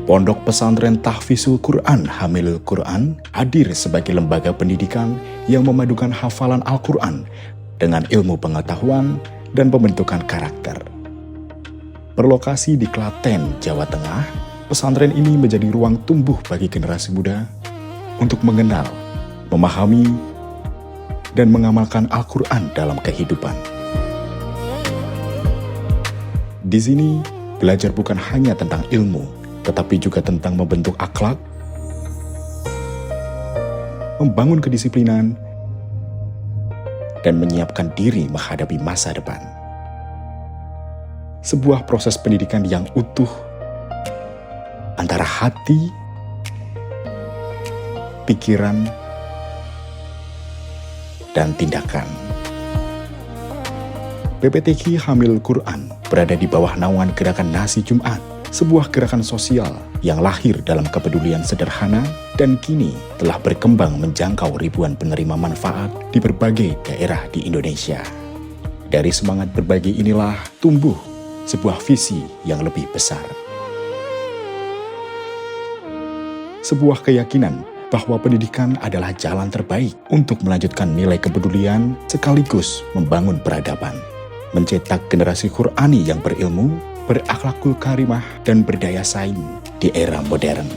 Pondok Pesantren Tahfizul Quran Hamilul Quran hadir sebagai lembaga pendidikan yang memadukan hafalan Al-Quran dengan ilmu pengetahuan dan pembentukan karakter. Berlokasi di Klaten, Jawa Tengah, pesantren ini menjadi ruang tumbuh bagi generasi muda untuk mengenal, memahami, dan mengamalkan Al-Quran dalam kehidupan. Di sini, belajar bukan hanya tentang ilmu, tetapi juga tentang membentuk akhlak, membangun kedisiplinan, dan menyiapkan diri menghadapi masa depan. Sebuah proses pendidikan yang utuh antara hati, pikiran, dan tindakan. PPTQ Hamilul Quran berada di bawah naungan Gerakan Nasi Jumat, sebuah gerakan sosial yang lahir dalam kepedulian sederhana dan kini telah berkembang menjangkau ribuan penerima manfaat di berbagai daerah di Indonesia. Dari semangat berbagi inilah tumbuh sebuah visi yang lebih besar. Sebuah keyakinan bahwa pendidikan adalah jalan terbaik untuk melanjutkan nilai kepedulian sekaligus membangun peradaban, mencetak generasi Qurani yang berilmu, berakhlakul karimah, dan berdaya saing di era modern.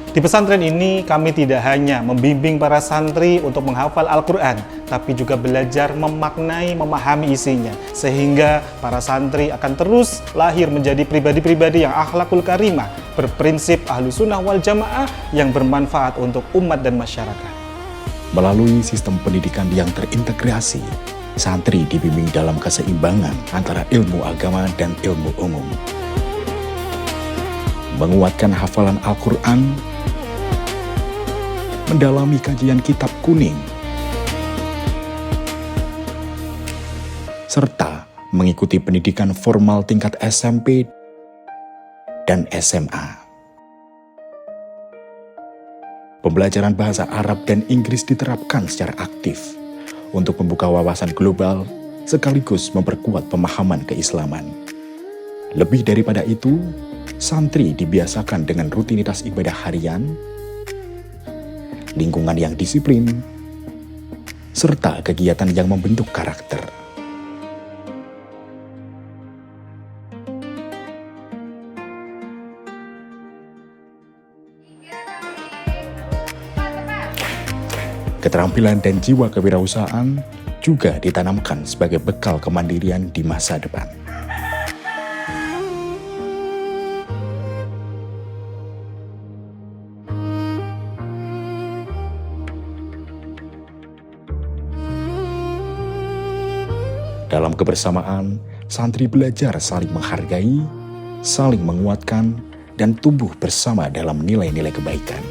Di pesantren ini kami tidak hanya membimbing para santri untuk menghafal Al-Quran, tapi juga belajar memaknai, memahami isinya, sehingga para santri akan terus lahir menjadi pribadi-pribadi yang akhlakul karimah, berprinsip ahlu sunnah wal jamaah yang bermanfaat untuk umat dan masyarakat. Melalui sistem pendidikan yang terintegrasi, santri dibimbing dalam keseimbangan antara ilmu agama dan ilmu umum. Menguatkan hafalan Al-Quran, mendalami kajian kitab kuning, serta mengikuti pendidikan formal tingkat SMP dan SMA. Pembelajaran bahasa Arab dan Inggris diterapkan secara aktif untuk membuka wawasan global sekaligus memperkuat pemahaman keislaman. Lebih daripada itu, santri dibiasakan dengan rutinitas ibadah harian, lingkungan yang disiplin, serta kegiatan yang membentuk karakter. Keterampilan dan jiwa kewirausahaan juga ditanamkan sebagai bekal kemandirian di masa depan. Dalam kebersamaan, santri belajar saling menghargai, saling menguatkan, dan tumbuh bersama dalam nilai-nilai kebaikan.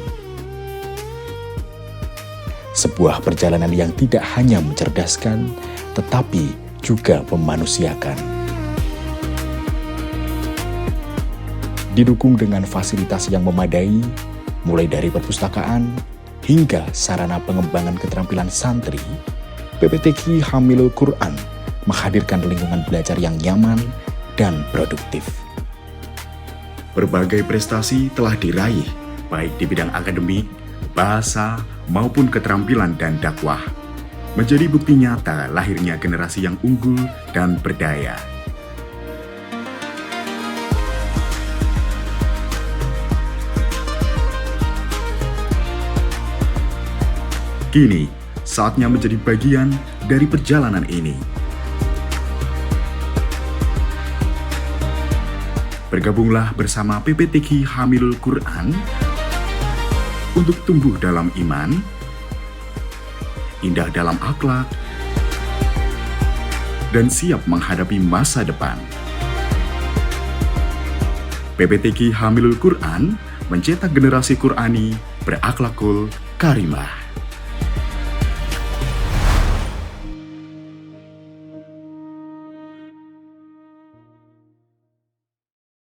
Sebuah perjalanan yang tidak hanya mencerdaskan, tetapi juga memanusiakan. Didukung dengan fasilitas yang memadai, mulai dari perpustakaan hingga sarana pengembangan keterampilan santri, PPTQ Hamilul Quran menghadirkan lingkungan belajar yang nyaman dan produktif. Berbagai prestasi telah diraih, baik di bidang akademik, bahasa, maupun keterampilan dan dakwah, menjadi bukti nyata lahirnya generasi yang unggul dan berdaya. Kini, saatnya menjadi bagian dari perjalanan ini. Bergabunglah bersama PPTQ Hamilul Quran untuk tumbuh dalam iman, indah dalam akhlak, dan siap menghadapi masa depan. PPTQ Hamilul Quran mencetak generasi Qurani berakhlakul karimah.